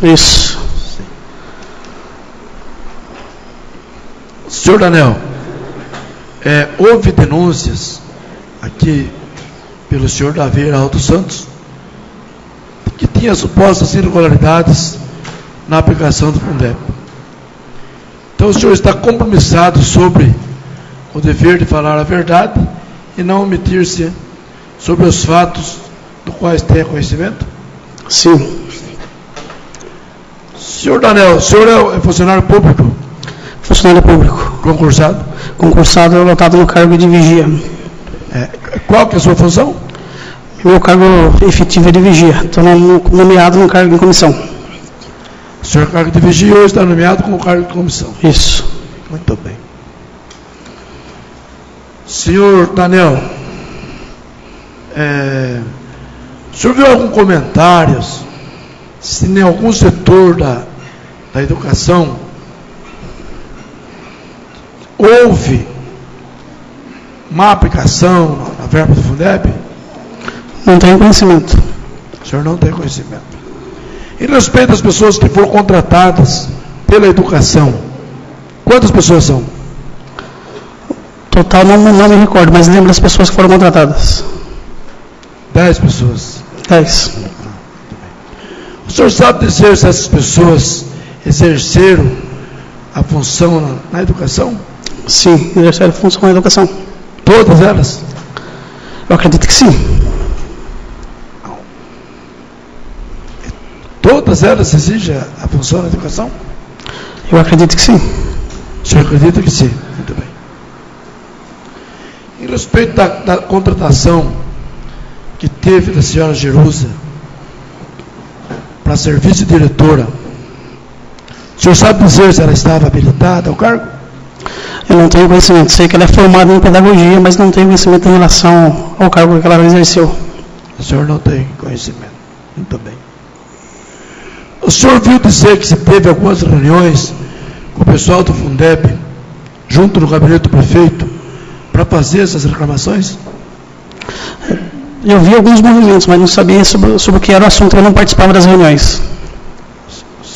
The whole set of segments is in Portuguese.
Isso. Sim. Senhor Daniel, houve denúncias aqui pelo senhor Daveira Alto Santos que tinha supostas irregularidades na aplicação do Fundeb. Então o senhor está compromissado sobre o dever de falar a verdade e não omitir-se sobre os fatos dos quais tenha conhecimento? Sim. Senhor Daniel, o senhor é funcionário público? Funcionário público. Concursado? Concursado, lotado no cargo de vigia. Qual que é a sua função? Meu cargo efetivo é de vigia. Estou nomeado no cargo de comissão. O senhor é cargo de vigia hoje está nomeado com o cargo de comissão? Isso. Muito bem. Senhor Daniel, o senhor viu algum comentário se em algum setor da educação houve má aplicação na verba do Fundeb? Não tenho conhecimento. O senhor não tem conhecimento. Em respeito às pessoas que foram contratadas pela educação, quantas pessoas são? Total não me recordo, mas lembro das pessoas que foram contratadas. 10 pessoas. 10. O senhor sabe dizer se essas pessoas exerceram a função na educação? Sim, exerceram a função na educação. Todas elas? Eu acredito que sim. Todas elas exigem a função na educação? Eu acredito que sim. O senhor acredita que sim? Muito bem. Em respeito da contratação que teve da senhora Jerusa para serviço de diretora, o senhor sabe dizer se ela estava habilitada ao cargo? Eu não tenho conhecimento. Sei que ela é formada em pedagogia, mas não tenho conhecimento em relação ao cargo que ela exerceu. O senhor não tem conhecimento. Muito bem. O senhor viu dizer que se teve algumas reuniões com o pessoal do Fundeb, junto no gabinete do prefeito, para fazer essas reclamações? Eu vi alguns movimentos, mas não sabia sobre o que era o assunto. Eu não participava das reuniões.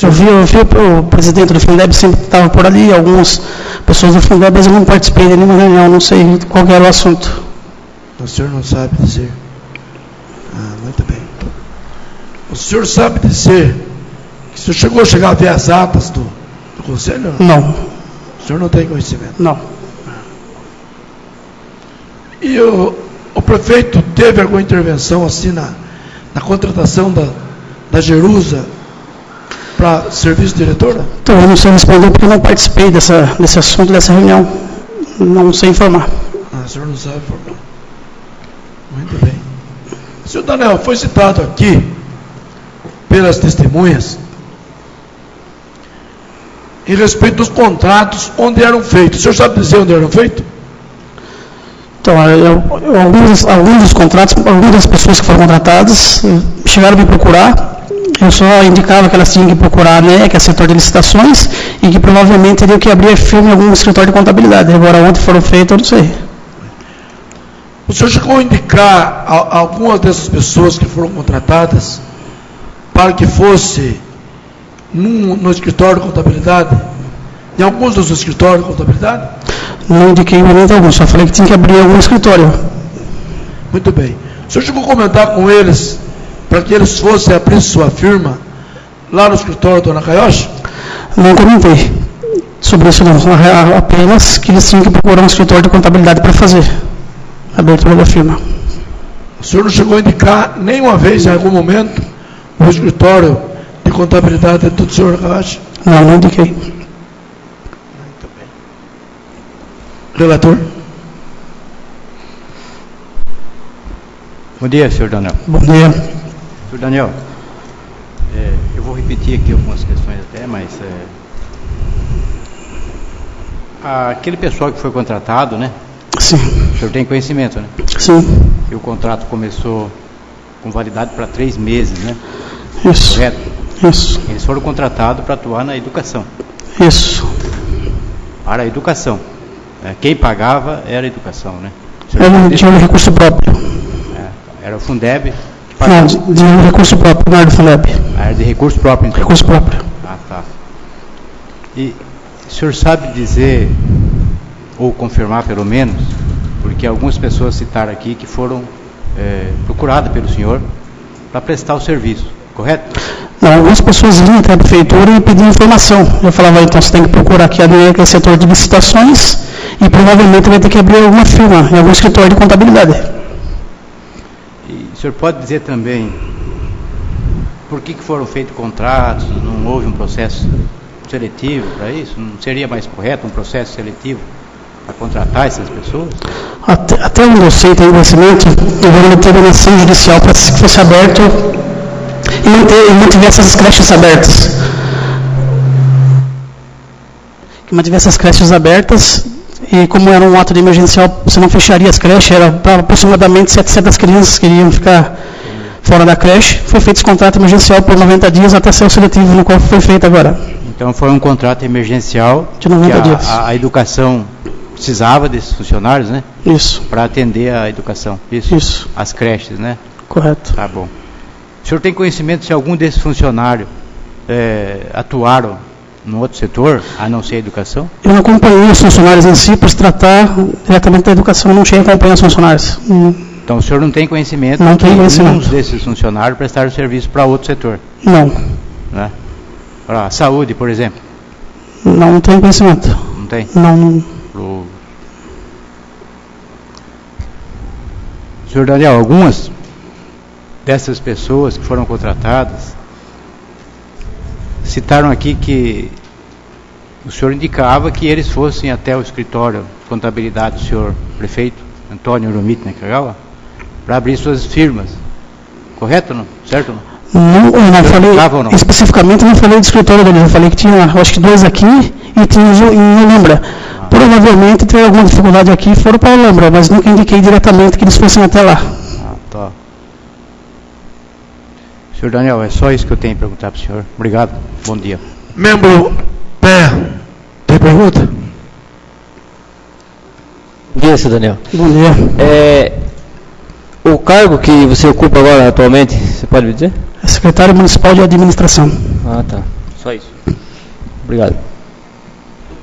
Eu vi o presidente do Fundeb sempre estava por ali, algumas pessoas do Fundeb, mas eu não participei de nenhuma reunião, não sei qual era o assunto. O senhor não sabe dizer? Muito bem. O senhor sabe dizer que o senhor chegou a ver as atas do conselho? Não. O senhor não tem conhecimento? Não. E o prefeito teve alguma intervenção assim na contratação da Jerusa para serviço de diretora? Então, eu não sei responder porque eu não participei desse assunto, dessa reunião. Não sei informar. O senhor não sabe informar. Muito bem. Senhor Daniel, foi citado aqui pelas testemunhas em respeito dos contratos onde eram feitos. O senhor sabe dizer onde eram feitos? Então, alguns dos contratos, algumas das pessoas que foram contratadas chegaram a me procurar. Eu só indicava que elas tinham que procurar, que é setor de licitações, e que provavelmente teriam que abrir firma em algum escritório de contabilidade. Agora, onde foram feitos, eu não sei. O senhor chegou a indicar algumas dessas pessoas que foram contratadas para que fosse no escritório de contabilidade? Em alguns dos escritórios de contabilidade? Não indiquei em momento algum, só falei que tinha que abrir algum escritório. Muito bem. O senhor chegou a comentar com eles para que eles fossem abrir sua firma lá no escritório da Dona Caioche? Não comentei sobre isso não, apenas que eles tinham que procurar um escritório de contabilidade para fazer a abertura da firma. O senhor não chegou a indicar nenhuma vez, em algum momento, o escritório de contabilidade do senhor Caioche? Não indiquei. Muito bem. Relator? Bom dia, senhor Daniel. Bom dia. Senhor Daniel, eu vou repetir aqui algumas questões até, mas aquele pessoal que foi contratado, né? Sim. O senhor tem conhecimento, né? Sim. E o contrato começou com validade para 3 meses, né? Isso. Correto? Isso. Eles foram contratados para atuar na educação. Isso. Para a educação. Quem pagava era a educação, né? Eu não tinha recurso próprio. Era o Fundeb Não, de recurso próprio, na área do Fundeb. A área de recurso próprio, então. Recurso próprio. Ah, tá. E o senhor sabe dizer, ou confirmar pelo menos, porque algumas pessoas citaram aqui que foram procuradas pelo senhor para prestar o serviço, correto? Não, algumas pessoas vinham até a prefeitura e pediam informação. Eu falava, então você tem que procurar aqui a setor de licitações e provavelmente vai ter que abrir alguma firma, em algum escritório de contabilidade. E o senhor pode dizer também por que foram feitos contratos, não houve um processo seletivo para isso? Não seria mais correto um processo seletivo para contratar essas pessoas? Até onde eu sei, tem conhecimento, houve uma determinação judicial para que fosse aberto e mantiver essas creches abertas. Que mantivesse as creches abertas, e como era um ato de emergencial, você não fecharia as creches, era para aproximadamente 700 crianças que iriam ficar fora da creche. Foi feito esse contrato emergencial por 90 dias até ser o seletivo, no qual foi feito agora. Então foi um contrato emergencial de 90 dias. A educação precisava desses funcionários, né? Isso. Para atender a educação. Isso. As creches, né? Correto. Tá bom. O senhor tem conhecimento se algum desses funcionários atuaram no outro setor, a não ser a educação? Eu não acompanhei os funcionários em si, por se tratar diretamente da educação, eu não cheguei a acompanhar os funcionários. Então o senhor não tem conhecimento não tem conhecimento. Alguns desses funcionários prestaram serviço para outro setor? Não. Né? Para a saúde, por exemplo? Não tenho conhecimento. Não tem? Não. Senhor Daniel, algumas dessas pessoas que foram contratadas citaram aqui que o senhor indicava que eles fossem até o escritório de contabilidade do senhor prefeito Antônio Urumit Nakagawa para abrir suas firmas, correto ou não? Certo ou não? Não, eu não falei, não? Especificamente não falei do escritório deles, eu falei que tinha, acho que 2 aqui e tinha em Olambra. Provavelmente tem alguma dificuldade aqui e foram para Olambra, mas nunca indiquei diretamente que eles fossem até lá. Ah, tá. Senhor Daniel, é só isso que eu tenho para perguntar para o senhor. Obrigado, bom dia. Membro Pé, tem pergunta? Bom dia, senhor Daniel. Bom dia. O cargo que você ocupa agora atualmente, você pode me dizer? É secretário municipal de administração. Ah, tá. Só isso. Obrigado.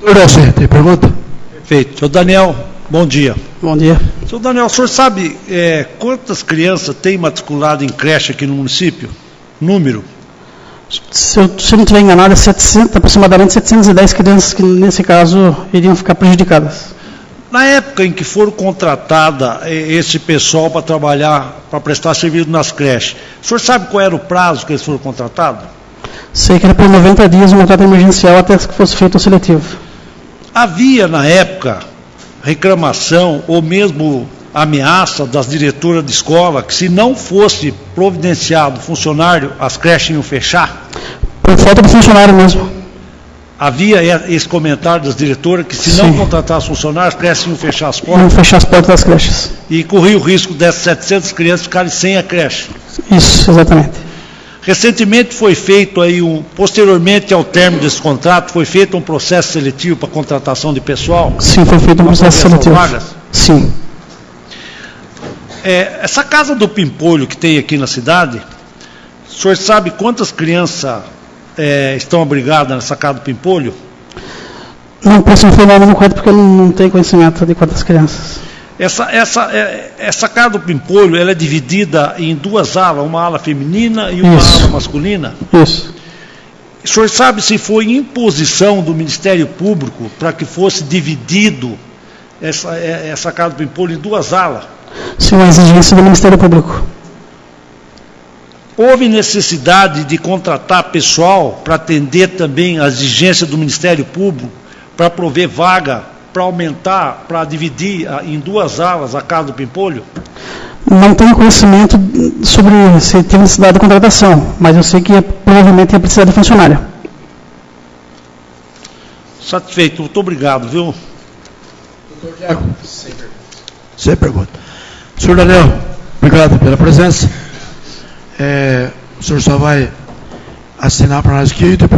Doutor Elcio, tem pergunta? Perfeito. Senhor Daniel, bom dia. Bom dia. Senhor Daniel, o senhor sabe quantas crianças tem matriculado em creche aqui no município? Número? Se eu não estiver enganado, é aproximadamente 710 crianças que, nesse caso, iriam ficar prejudicadas. Na época em que foram contratadas esse pessoal para trabalhar, para prestar serviço nas creches, o senhor sabe qual era o prazo que eles foram contratados? Sei que era por 90 dias um contrato emergencial até que fosse feito o seletivo. Havia, na época, reclamação ou mesmo ameaça das diretoras de escola que se não fosse providenciado funcionário, as creches iam fechar? Por falta de funcionário mesmo. Havia esse comentário das diretoras que se não contratasse funcionários, as creches iam fechar as portas? Iam fechar as portas das creches. E corria o risco dessas 700 crianças ficarem sem a creche. Isso, exatamente. Recentemente foi feito aí, posteriormente ao término desse contrato, foi feito um processo seletivo para contratação de pessoal? Sim, foi feito um processo seletivo. Vagas? Sim. Essa casa do Pimpolho que tem aqui na cidade, o senhor sabe quantas crianças estão abrigadas nessa casa do Pimpolho? Não posso informar o número correto porque eu não tenho conhecimento de quantas crianças. Essa casa do Pimpolho, ela é dividida em 2 alas, uma ala feminina e uma ala masculina? Isso. O senhor sabe se foi imposição do Ministério Público para que fosse dividido essa casa do Pimpolho em 2 alas? Sim, uma exigência do Ministério Público. Houve necessidade de contratar pessoal para atender também as exigências do Ministério Público, para prover vaga, para aumentar, para dividir em 2 alas a casa do Pimpolho? Não tenho conhecimento sobre se tem necessidade de contratação, mas eu sei que provavelmente ia precisar de funcionário. Satisfeito, muito obrigado, viu? Doutor Diago, sem pergunta. Senhor Daniel, obrigado pela presença. O senhor só vai assinar para nós aqui e depois